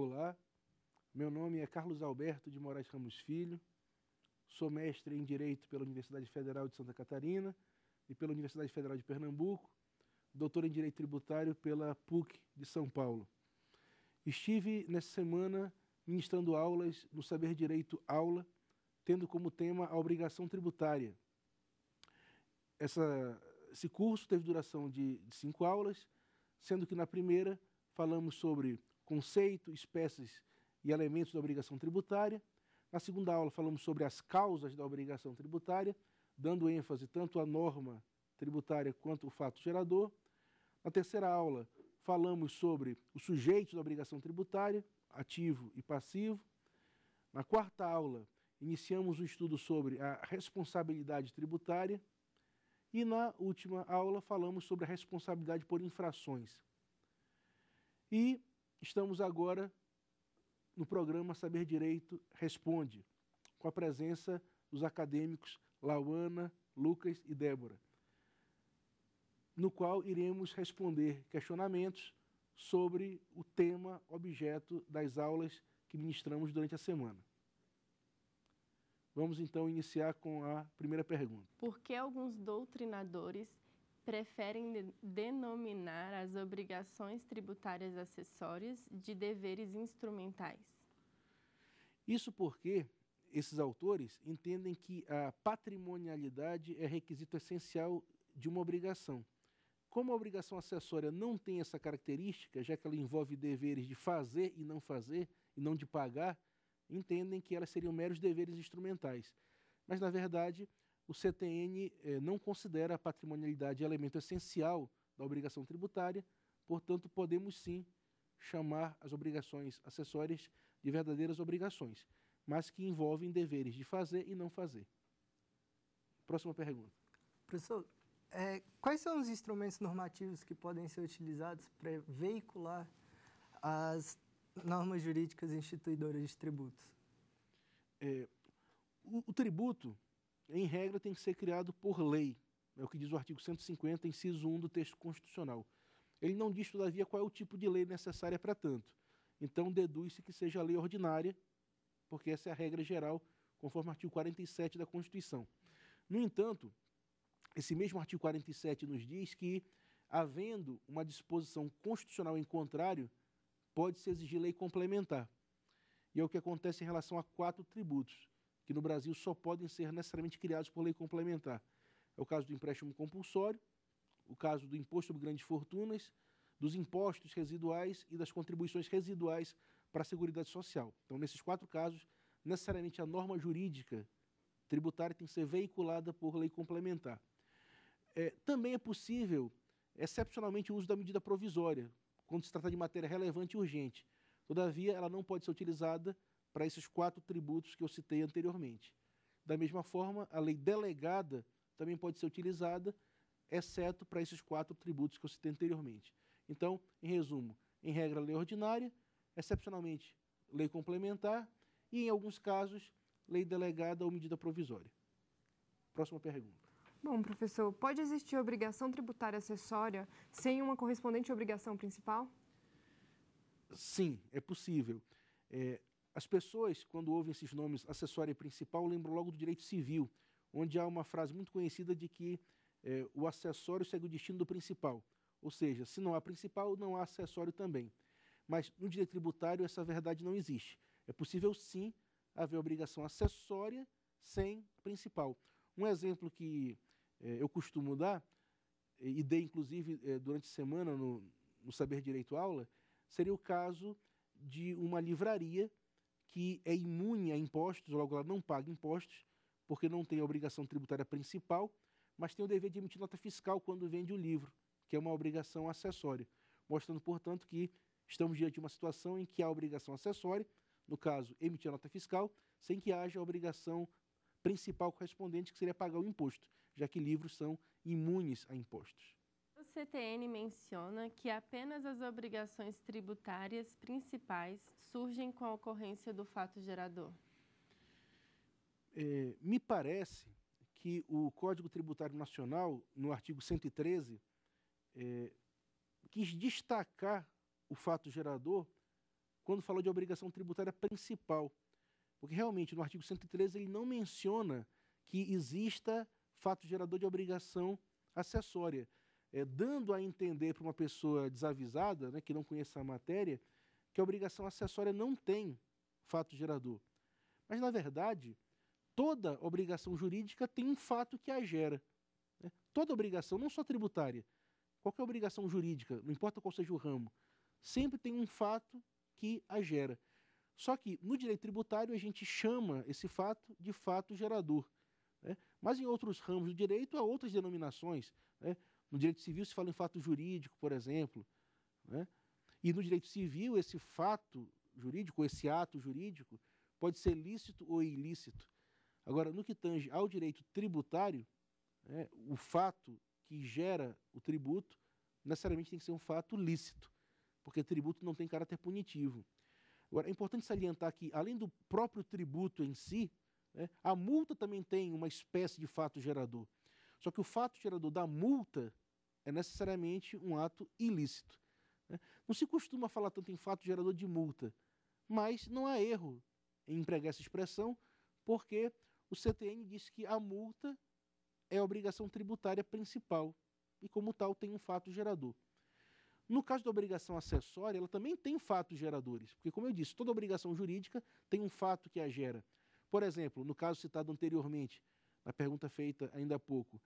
Olá, meu nome é Carlos Alberto de Moraes Ramos Filho, sou mestre em Direito pela Universidade Federal de Santa Catarina e pela Universidade Federal de Pernambuco, doutor em Direito Tributário pela PUC de São Paulo. Estive nessa semana ministrando aulas no Saber Direito Aula, tendo como tema a obrigação tributária. Esse curso teve duração de 5 aulas, sendo que na primeira falamos sobre conceito, espécies e elementos da obrigação tributária. Na segunda aula falamos sobre as causas da obrigação tributária, dando ênfase tanto à norma tributária quanto ao fato gerador. Na terceira aula falamos sobre os sujeitos da obrigação tributária, ativo e passivo. Na quarta aula iniciamos um estudo sobre a responsabilidade tributária. E na última aula falamos sobre a responsabilidade por infrações. E estamos agora no programa Saber Direito Responde, com a presença dos acadêmicos Lauana, Lucas e Débora, no qual iremos responder questionamentos sobre o tema objeto das aulas que ministramos durante a semana. Vamos então iniciar com a primeira pergunta. Por que alguns doutrinadores preferem denominar as obrigações tributárias acessórias de deveres instrumentais? Isso porque esses autores entendem que a patrimonialidade é requisito essencial de uma obrigação. Como a obrigação acessória não tem essa característica, já que ela envolve deveres de fazer e não de pagar, entendem que elas seriam meros deveres instrumentais. Mas, na verdade, o CTN não considera a patrimonialidade elemento essencial da obrigação tributária, portanto, podemos sim chamar as obrigações acessórias de verdadeiras obrigações, mas que envolvem deveres de fazer e não fazer. Próxima pergunta. Professor, quais são os instrumentos normativos que podem ser utilizados para veicular as normas jurídicas instituidoras de tributos? O tributo, em regra, tem que ser criado por lei. É o que diz o artigo 150, inciso 1 do texto constitucional. Ele não diz, todavia, qual é o tipo de lei necessária para tanto. Então, deduz-se que seja a lei ordinária, porque essa é a regra geral, conforme o artigo 47 da Constituição. No entanto, esse mesmo artigo 47 nos diz que, havendo uma disposição constitucional em contrário, pode-se exigir lei complementar. E é o que acontece em relação a 4 tributos, que no Brasil só podem ser necessariamente criados por lei complementar. É o caso do empréstimo compulsório, o caso do imposto sobre grandes fortunas, dos impostos residuais e das contribuições residuais para a Seguridade Social. Então, nesses 4 casos, necessariamente a norma jurídica tributária tem que ser veiculada por lei complementar. Também é possível, excepcionalmente, o uso da medida provisória, quando se trata de matéria relevante e urgente. Todavia, ela não pode ser utilizada para esses 4 tributos que eu citei anteriormente. Da mesma forma, a lei delegada também pode ser utilizada, exceto para esses 4 tributos que eu citei anteriormente. Então, em resumo, em regra, lei ordinária, excepcionalmente, lei complementar e, em alguns casos, lei delegada ou medida provisória. Próxima pergunta. Bom, professor, pode existir obrigação tributária acessória sem uma correspondente obrigação principal? Sim, é possível. As pessoas, quando ouvem esses nomes acessória e principal, lembram logo do direito civil, onde há uma frase muito conhecida de que o acessório segue o destino do principal. Ou seja, se não há principal, não há acessório também. Mas no direito tributário essa verdade não existe. É possível sim haver obrigação acessória sem principal. Um exemplo que eu costumo dar, e dei inclusive durante a semana no Saber Direito Aula, seria o caso de uma livraria que é imune a impostos, logo ela não paga impostos, porque não tem a obrigação tributária principal, mas tem o dever de emitir nota fiscal quando vende o livro, que é uma obrigação acessória, mostrando, portanto, que estamos diante de uma situação em que há obrigação acessória, no caso, emitir a nota fiscal, sem que haja a obrigação principal correspondente, que seria pagar o imposto, já que livros são imunes a impostos. O CTN menciona que apenas as obrigações tributárias principais surgem com a ocorrência do fato gerador. Me parece que o Código Tributário Nacional, no artigo 113, quis destacar o fato gerador quando falou de obrigação tributária principal. Porque realmente no artigo 113 ele não menciona que exista fato gerador de obrigação acessória, dando a entender para uma pessoa desavisada, né, que não conheça a matéria, que a obrigação acessória não tem fato gerador. Mas, na verdade, toda obrigação jurídica tem um fato que a gera, né? Toda obrigação, não só tributária, qualquer obrigação jurídica, não importa qual seja o ramo, sempre tem um fato que a gera. Só que no direito tributário a gente chama esse fato de fato gerador, né? Mas em outros ramos do direito há outras denominações, né? No direito civil se fala em fato jurídico, por exemplo, né? E no direito civil esse fato jurídico, esse ato jurídico, pode ser lícito ou ilícito. Agora, no que tange ao direito tributário, né, o fato que gera o tributo necessariamente tem que ser um fato lícito, porque tributo não tem caráter punitivo. Agora, é importante salientar que, além do próprio tributo em si, né, a multa também tem uma espécie de fato gerador. Só que o fato gerador da multa é necessariamente um ato ilícito, né? Não se costuma falar tanto em fato gerador de multa, mas não há erro em empregar essa expressão, porque o CTN diz que a multa é a obrigação tributária principal e, como tal, tem um fato gerador. No caso da obrigação acessória, ela também tem fatos geradores, porque, como eu disse, toda obrigação jurídica tem um fato que a gera. Por exemplo, no caso citado anteriormente, na pergunta feita ainda há pouco,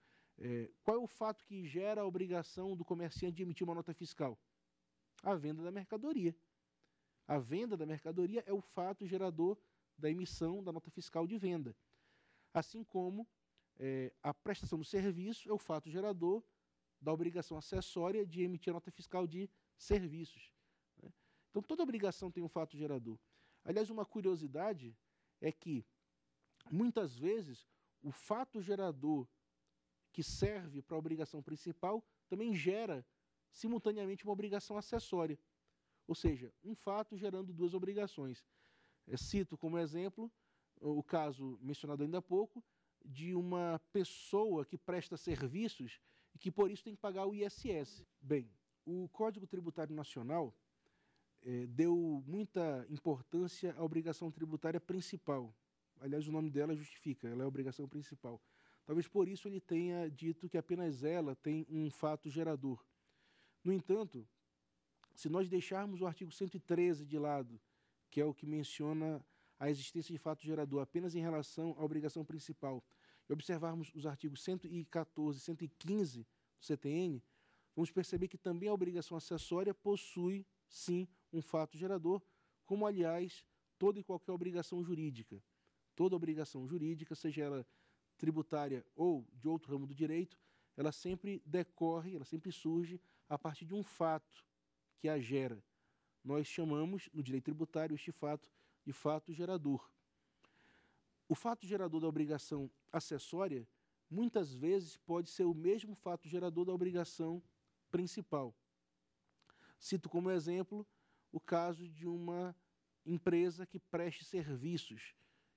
qual é o fato que gera a obrigação do comerciante de emitir uma nota fiscal? A venda da mercadoria. A venda da mercadoria é o fato gerador da emissão da nota fiscal de venda. Assim como a prestação do serviço é o fato gerador da obrigação acessória de emitir a nota fiscal de serviços, né? Então, toda obrigação tem um fato gerador. Aliás, uma curiosidade é que, muitas vezes, o fato gerador que serve para a obrigação principal também gera, simultaneamente, uma obrigação acessória. Ou seja, um fato gerando duas obrigações. Cito como exemplo o caso mencionado ainda há pouco de uma pessoa que presta serviços e que, por isso, tem que pagar o ISS. Bem, o Código Tributário Nacional deu muita importância à obrigação tributária principal. Aliás, o nome dela justifica, ela é a obrigação principal. Talvez por isso ele tenha dito que apenas ela tem um fato gerador. No entanto, se nós deixarmos o artigo 113 de lado, que é o que menciona a existência de fato gerador apenas em relação à obrigação principal, e observarmos os artigos 114 e 115 do CTN, vamos perceber que também a obrigação acessória possui, sim, um fato gerador, como, aliás, toda e qualquer obrigação jurídica. Toda obrigação jurídica, seja ela tributária ou de outro ramo do direito, ela sempre decorre, ela sempre surge a partir de um fato que a gera. Nós chamamos, no direito tributário, este fato de fato gerador. O fato gerador da obrigação acessória, muitas vezes, pode ser o mesmo fato gerador da obrigação principal. Cito como exemplo o caso de uma empresa que preste serviços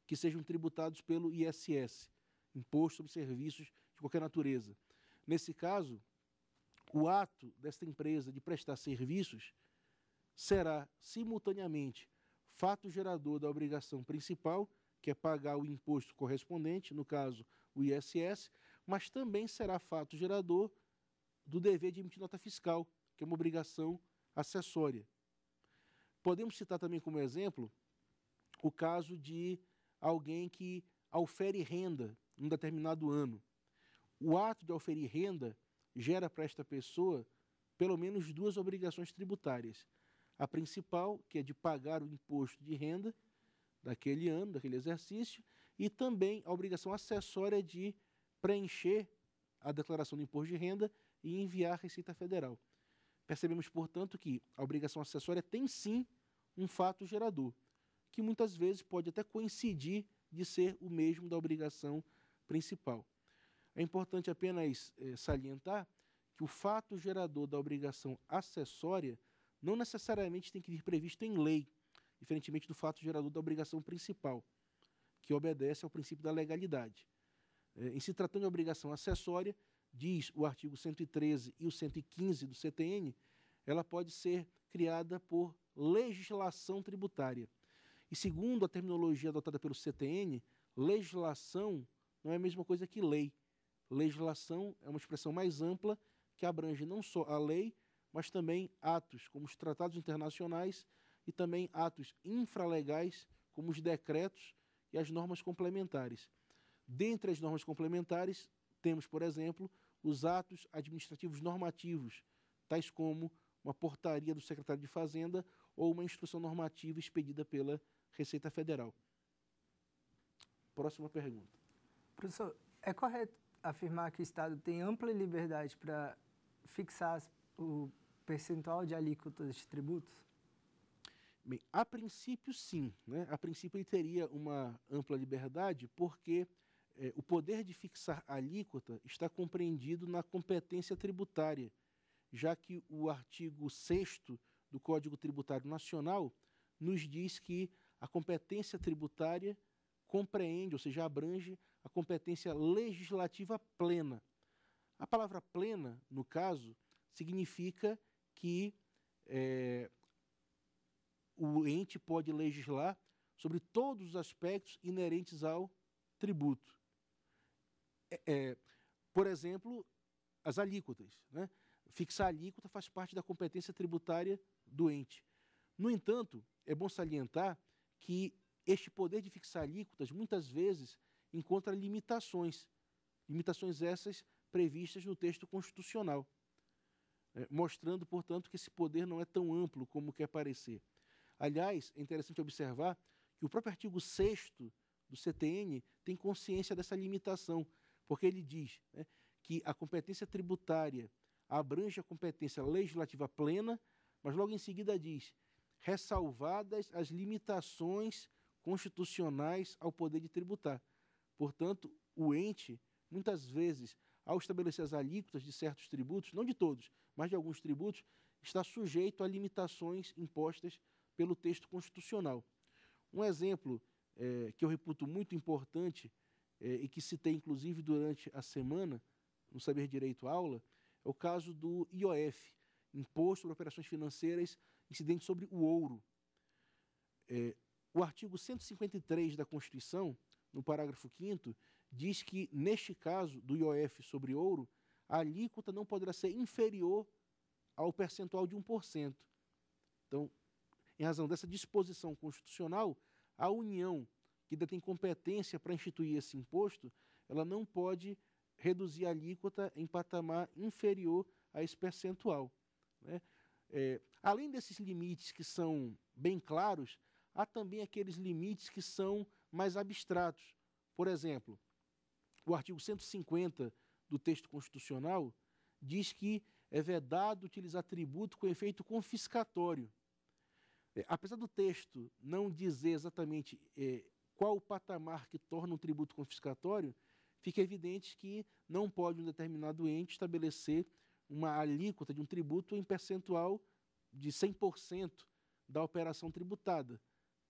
que sejam tributados pelo ISS, Imposto sobre Serviços de qualquer natureza. Nesse caso, o ato desta empresa de prestar serviços será, simultaneamente, fato gerador da obrigação principal, que é pagar o imposto correspondente, no caso, o ISS, mas também será fato gerador do dever de emitir nota fiscal, que é uma obrigação acessória. Podemos citar também como exemplo o caso de alguém que aufere renda em um determinado ano. O ato de auferir renda gera para esta pessoa pelo menos duas obrigações tributárias. A principal, que é de pagar o imposto de renda daquele ano, daquele exercício, e também a obrigação acessória de preencher a declaração do imposto de renda e enviar à Receita Federal. Percebemos, portanto, que a obrigação acessória tem sim um fato gerador, que muitas vezes pode até coincidir de ser o mesmo da obrigação principal. É importante apenas salientar que o fato gerador da obrigação acessória não necessariamente tem que vir previsto em lei, diferentemente do fato gerador da obrigação principal, que obedece ao princípio da legalidade. Em se tratando de obrigação acessória, diz o artigo 113 e o 115 do CTN, ela pode ser criada por legislação tributária. E segundo a terminologia adotada pelo CTN, legislação não é a mesma coisa que lei. Legislação é uma expressão mais ampla que abrange não só a lei, mas também atos, como os tratados internacionais, e também atos infralegais, como os decretos e as normas complementares. Dentre as normas complementares, temos, por exemplo, os atos administrativos normativos, tais como uma portaria do secretário de Fazenda ou uma instrução normativa expedida pela Receita Federal. Próxima pergunta. Professor, é correto afirmar que o Estado tem ampla liberdade para fixar o percentual de alíquotas de tributos? Bem, a princípio, sim, né? A princípio, ele teria uma ampla liberdade, porque o poder de fixar a alíquota está compreendido na competência tributária, já que o artigo 6º do Código Tributário Nacional nos diz que a competência tributária compreende, ou seja, abrange a competência legislativa plena. A palavra plena, no caso, significa que o ente pode legislar sobre todos os aspectos inerentes ao tributo. Por exemplo, as alíquotas, né? Fixar a alíquota faz parte da competência tributária do ente. No entanto, é bom salientar que este poder de fixar alíquotas muitas vezes encontra limitações, limitações essas previstas no texto constitucional, mostrando, portanto, que esse poder não é tão amplo como quer parecer. Aliás, é interessante observar que o próprio artigo 6º do CTN tem consciência dessa limitação, porque ele diz, né, que a competência tributária abrange a competência legislativa plena, mas logo em seguida diz, ressalvadas as limitações constitucionais ao poder de tributar. Portanto, o ente, muitas vezes, ao estabelecer as alíquotas de certos tributos, não de todos, mas de alguns tributos, está sujeito a limitações impostas pelo texto constitucional. Um exemplo que eu reputo muito importante e que citei, inclusive, durante a semana, no Saber Direito Aula, é o caso do IOF, Imposto sobre Operações Financeiras incidente sobre o ouro. O artigo 153 da Constituição, no parágrafo 5º, diz que, neste caso do IOF sobre ouro, a alíquota não poderá ser inferior ao percentual de 1%. Então, em razão dessa disposição constitucional, a União, que detém competência para instituir esse imposto, ela não pode reduzir a alíquota em patamar inferior a esse percentual, né? Além desses limites que são bem claros, há também aqueles limites que são mais abstratos. Por exemplo, o artigo 150 do texto constitucional diz que é vedado utilizar tributo com efeito confiscatório. Apesar do texto não dizer exatamente qual o patamar que torna um tributo confiscatório, fica evidente que não pode um determinado ente estabelecer uma alíquota de um tributo em percentual de 100% da operação tributada,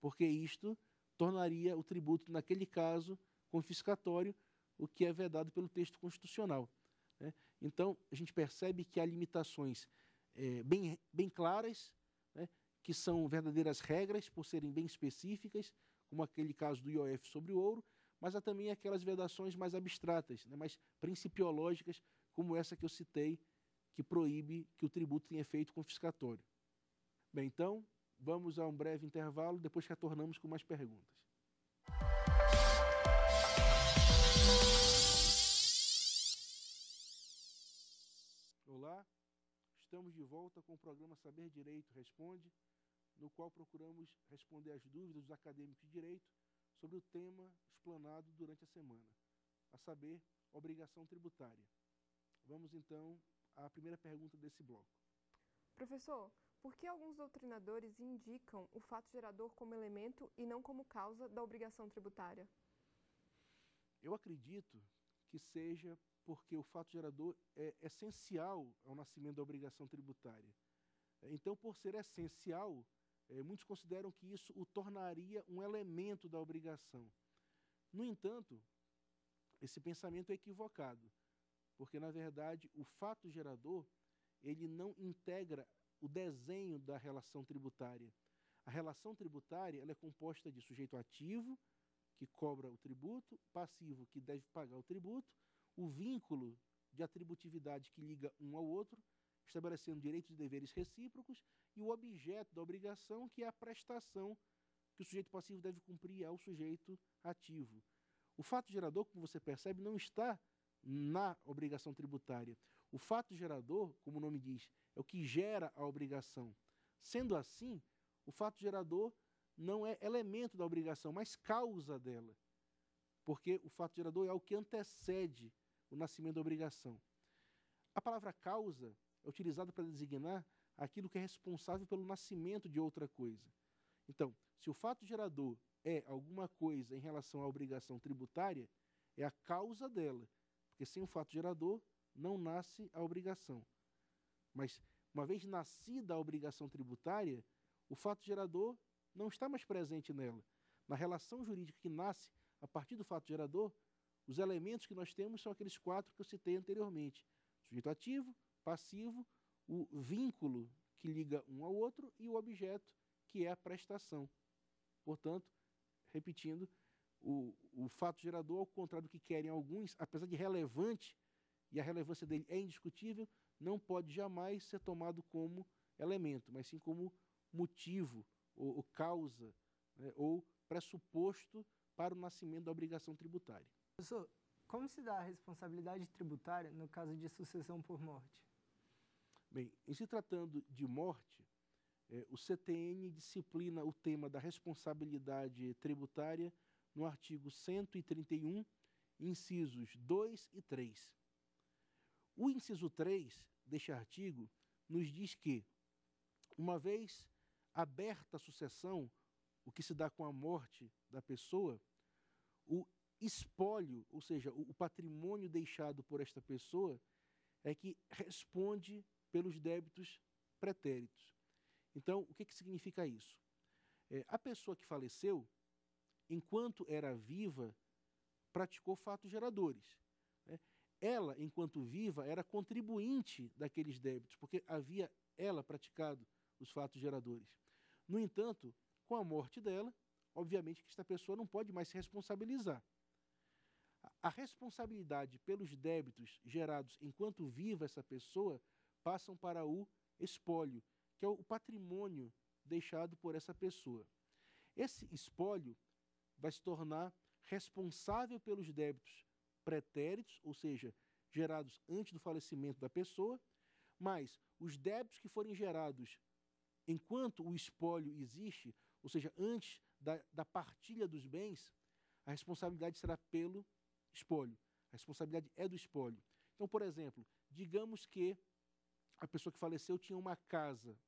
porque isto tornaria o tributo, naquele caso, confiscatório, o que é vedado pelo texto constitucional, né? Então, a gente percebe que há limitações bem claras, né, que são verdadeiras regras, por serem bem específicas, como aquele caso do IOF sobre o ouro, mas há também aquelas vedações mais abstratas, né, mais principiológicas, como essa que eu citei, que proíbe que o tributo tenha efeito confiscatório. Bem, então, vamos a um breve intervalo, depois retornamos com mais perguntas. Olá, estamos de volta com o programa Saber Direito Responde, no qual procuramos responder às dúvidas dos acadêmicos de direito sobre o tema explanado durante a semana, a saber, obrigação tributária. Vamos então à primeira pergunta desse bloco. Professor, por que alguns doutrinadores indicam o fato gerador como elemento e não como causa da obrigação tributária? Eu acredito que seja porque o fato gerador é essencial ao nascimento da obrigação tributária. Então, por ser essencial, muitos consideram que isso o tornaria um elemento da obrigação. No entanto, esse pensamento é equivocado, porque, na verdade, o fato gerador ele não integra o desenho da relação tributária. A relação tributária ela é composta de sujeito ativo, que cobra o tributo, passivo, que deve pagar o tributo, o vínculo de atributividade que liga um ao outro, estabelecendo direitos e deveres recíprocos, e o objeto da obrigação, que é a prestação que o sujeito passivo deve cumprir ao sujeito ativo. O fato gerador, como você percebe, não está na obrigação tributária. O fato gerador, como o nome diz, é o que gera a obrigação. Sendo assim, o fato gerador não é elemento da obrigação, mas causa dela. Porque o fato gerador é o que antecede o nascimento da obrigação. A palavra causa é utilizada para designar aquilo que é responsável pelo nascimento de outra coisa. Então, se o fato gerador é alguma coisa em relação à obrigação tributária, é a causa dela. Porque sem o fato gerador, não nasce a obrigação. Mas, uma vez nascida a obrigação tributária, o fato gerador não está mais presente nela. Na relação jurídica que nasce a partir do fato gerador, os elementos que nós temos são aqueles 4 que eu citei anteriormente. Sujeito ativo, passivo, o vínculo que liga um ao outro e o objeto, que é a prestação. Portanto, repetindo, o fato gerador, ao contrário do que querem alguns, apesar de relevante, e a relevância dele é indiscutível, não pode jamais ser tomado como elemento, mas sim como motivo, ou causa, né, ou pressuposto para o nascimento da obrigação tributária. Professor, como se dá a responsabilidade tributária no caso de sucessão por morte? Bem, em se tratando de morte, o CTN disciplina o tema da responsabilidade tributária no artigo 131, incisos 2 e 3. O inciso 3 deste artigo nos diz que, uma vez aberta a sucessão, o que se dá com a morte da pessoa, o espólio, ou seja, o patrimônio deixado por esta pessoa, é que responde pelos débitos pretéritos. Então, o que significa isso? A pessoa que faleceu, enquanto era viva, praticou fatos geradores. Ela, enquanto viva, era contribuinte daqueles débitos, porque havia ela praticado os fatos geradores. No entanto, com a morte dela, obviamente que esta pessoa não pode mais se responsabilizar. A responsabilidade pelos débitos gerados enquanto viva essa pessoa passam para o espólio, que é o patrimônio deixado por essa pessoa. Esse espólio vai se tornar responsável pelos débitos pretéritos, ou seja, gerados antes do falecimento da pessoa, mas os débitos que forem gerados enquanto o espólio existe, ou seja, antes da partilha dos bens, a responsabilidade será pelo espólio. A responsabilidade é do espólio. Então, por exemplo, digamos que a pessoa que faleceu tinha uma casa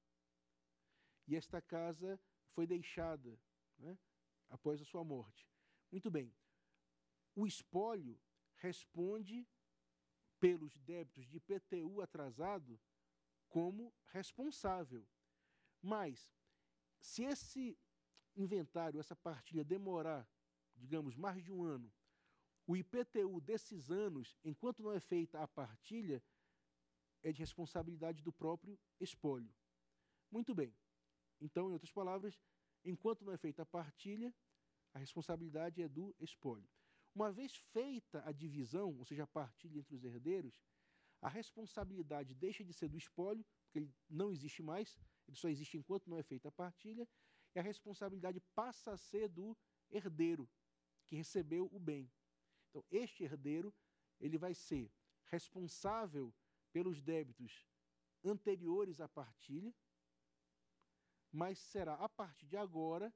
e esta casa foi deixada, né, após a sua morte. Muito bem. O espólio responde pelos débitos de IPTU atrasado como responsável. Mas, se esse inventário, essa partilha demorar, digamos, mais de um ano, o IPTU desses anos, enquanto não é feita a partilha, é de responsabilidade do próprio espólio. Muito bem. Então, em outras palavras, enquanto não é feita a partilha, a responsabilidade é do espólio. Uma vez feita a divisão, ou seja, a partilha entre os herdeiros, a responsabilidade deixa de ser do espólio, porque ele não existe mais, ele só existe enquanto não é feita a partilha, e a responsabilidade passa a ser do herdeiro, que recebeu o bem. Então, este herdeiro, ele vai ser responsável pelos débitos anteriores à partilha, mas será, a partir de agora,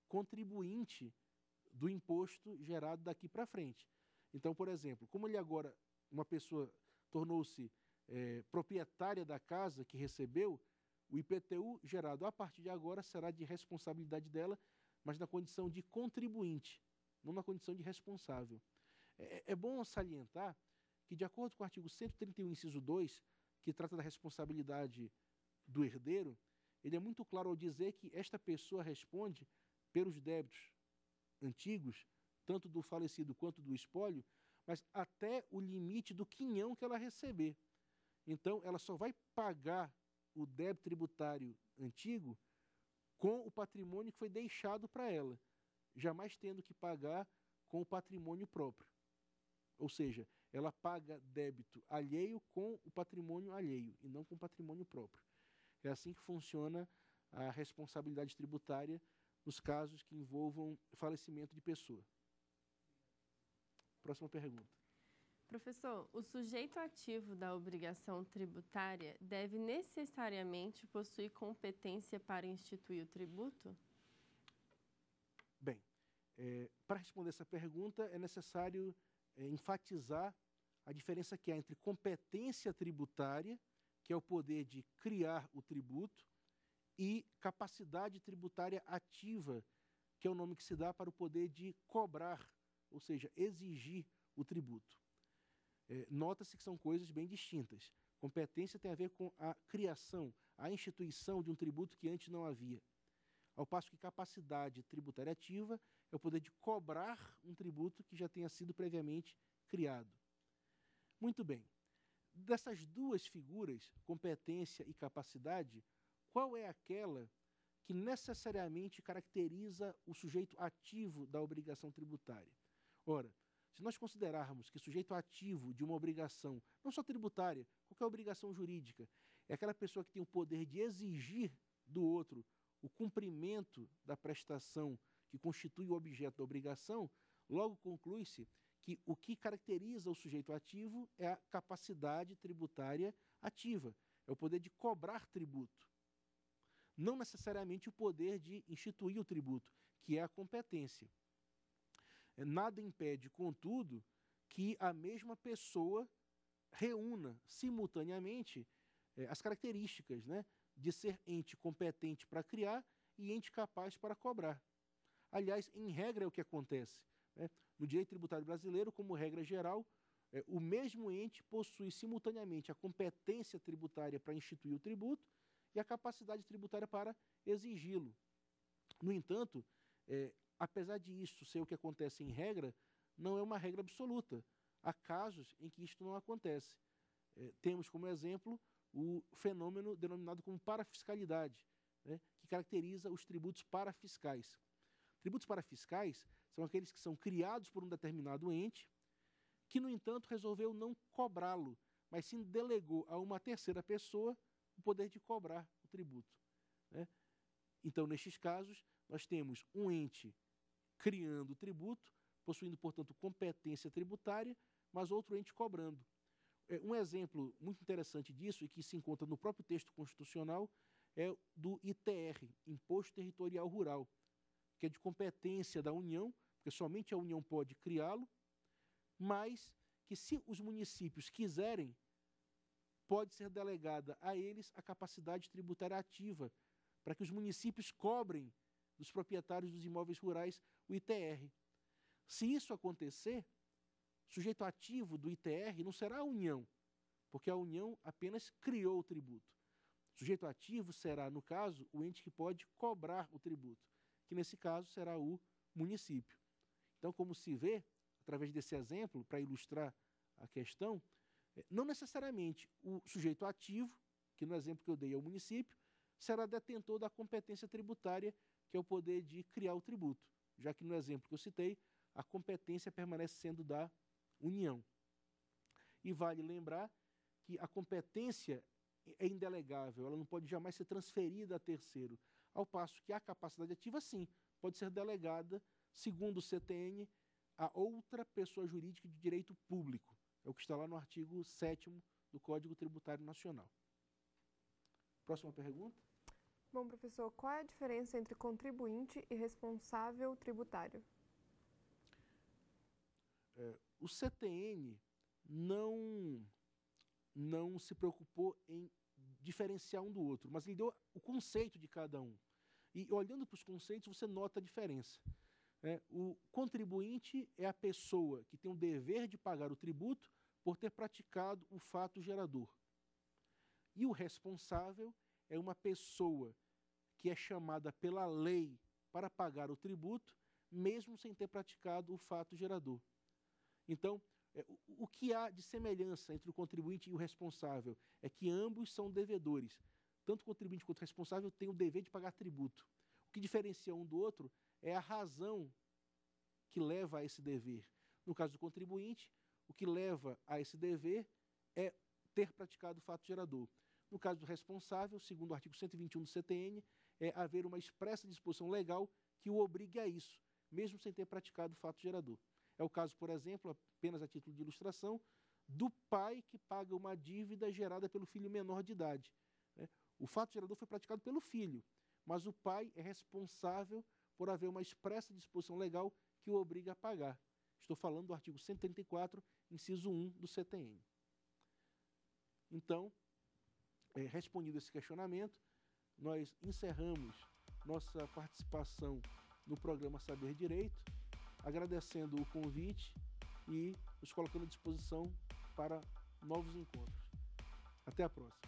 contribuinte do imposto gerado daqui para frente. Então, por exemplo, como ele agora, uma pessoa tornou-se proprietária da casa que recebeu, o IPTU gerado a partir de agora será de responsabilidade dela, mas na condição de contribuinte, não na condição de responsável. É bom salientar que, de acordo com o artigo 131, inciso 2, que trata da responsabilidade do herdeiro, ele é muito claro ao dizer que esta pessoa responde pelos débitos antigos, tanto do falecido quanto do espólio, mas até o limite do quinhão que ela receber. Então, ela só vai pagar o débito tributário antigo com o patrimônio que foi deixado para ela, jamais tendo que pagar com o patrimônio próprio. Ou seja, ela paga débito alheio com o patrimônio alheio e não com o patrimônio próprio. É assim que funciona a responsabilidade tributária nos casos que envolvam falecimento de pessoa. Próxima pergunta. Professor, o sujeito ativo da obrigação tributária deve necessariamente possuir competência para instituir o tributo? Bem, para responder essa pergunta é necessário enfatizar a diferença que há entre competência tributária, que é o poder de criar o tributo, e capacidade tributária ativa, que é o nome que se dá para o poder de cobrar, ou seja, exigir o tributo. Nota-se que são coisas bem distintas. Competência tem a ver com a criação, a instituição de um tributo que antes não havia. Ao passo que capacidade tributária ativa é o poder de cobrar um tributo que já tenha sido previamente criado. Muito bem. Dessas duas figuras, competência e capacidade, qual é aquela que necessariamente caracteriza o sujeito ativo da obrigação tributária? Ora, se nós considerarmos que sujeito ativo de uma obrigação, não só tributária, qualquer obrigação jurídica, é aquela pessoa que tem o poder de exigir do outro o cumprimento da prestação que constitui o objeto da obrigação, logo conclui-se que o que caracteriza o sujeito ativo é a capacidade tributária ativa, é o poder de cobrar tributo. Não necessariamente o poder de instituir o tributo, que é a competência. Nada impede, contudo, que a mesma pessoa reúna simultaneamente as características, né, de ser ente competente para criar e ente capaz para cobrar. Aliás, em regra é o que acontece, né? No direito tributário brasileiro, como regra geral, o mesmo ente possui simultaneamente a competência tributária para instituir o tributo e a capacidade tributária para exigi-lo. No entanto, apesar de isso ser o que acontece em regra, não é uma regra absoluta. Há casos em que isto não acontece. Temos como exemplo o fenômeno denominado como parafiscalidade, né, que caracteriza os tributos parafiscais. Tributos parafiscais são aqueles que são criados por um determinado ente, que, no entanto, resolveu não cobrá-lo, mas sim delegou a uma terceira pessoa o poder de cobrar o tributo, né? Então, nestes casos, nós temos um ente criando o tributo, possuindo, portanto, competência tributária, mas outro ente cobrando. Um exemplo muito interessante disso, e que se encontra no próprio texto constitucional, é do ITR, Imposto Territorial Rural, que é de competência da União, porque somente a União pode criá-lo, mas que, se os municípios quiserem, pode ser delegada a eles a capacidade tributária ativa, para que os municípios cobrem dos proprietários dos imóveis rurais o ITR. Se isso acontecer, o sujeito ativo do ITR não será a União, porque a União apenas criou o tributo. O sujeito ativo será, no caso, o ente que pode cobrar o tributo, que nesse caso será o município. Então, como se vê, através desse exemplo, para ilustrar a questão, não necessariamente o sujeito ativo, que no exemplo que eu dei é o município, será detentor da competência tributária, que é o poder de criar o tributo, já que no exemplo que eu citei, a competência permanece sendo da União. E vale lembrar que a competência é indelegável, ela não pode jamais ser transferida a terceiro, ao passo que a capacidade ativa, sim, pode ser delegada, segundo o CTN, a outra pessoa jurídica de direito público. É o que está lá no artigo 7º do Código Tributário Nacional. Próxima pergunta. Bom, professor, qual é a diferença entre contribuinte e responsável tributário? O CTN não se preocupou em diferenciar um do outro, mas ele deu o conceito de cada um. E olhando para os conceitos, você nota a diferença. O contribuinte é a pessoa que tem o dever de pagar o tributo por ter praticado o fato gerador. E o responsável é uma pessoa que é chamada pela lei para pagar o tributo, mesmo sem ter praticado o fato gerador. Então, o que há de semelhança entre o contribuinte e o responsável é que ambos são devedores. tanto o contribuinte quanto o responsável têm o dever de pagar tributo. O que diferencia um do outro é a razão que leva a esse dever. No caso do contribuinte, o que leva a esse dever é ter praticado o fato gerador. No caso do responsável, segundo o artigo 121 do CTN, é haver uma expressa disposição legal que o obrigue a isso, mesmo sem ter praticado o fato gerador. É o caso, por exemplo, apenas a título de ilustração, do pai que paga uma dívida gerada pelo filho menor de idade. O fato gerador foi praticado pelo filho, mas o pai é responsável por haver uma expressa disposição legal que o obriga a pagar. Estou falando do artigo 134, inciso 1 do CTN. Então, respondido esse questionamento, nós encerramos nossa participação no programa Saber Direito, agradecendo o convite e nos colocando à disposição para novos encontros. Até a próxima.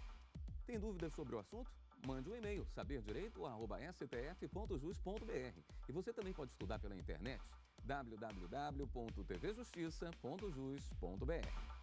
Tem dúvidas sobre o assunto? Mande um e-mail, saberdireito@stf.jus.br. E você também pode estudar pela internet, www.tvjustiça.jus.br.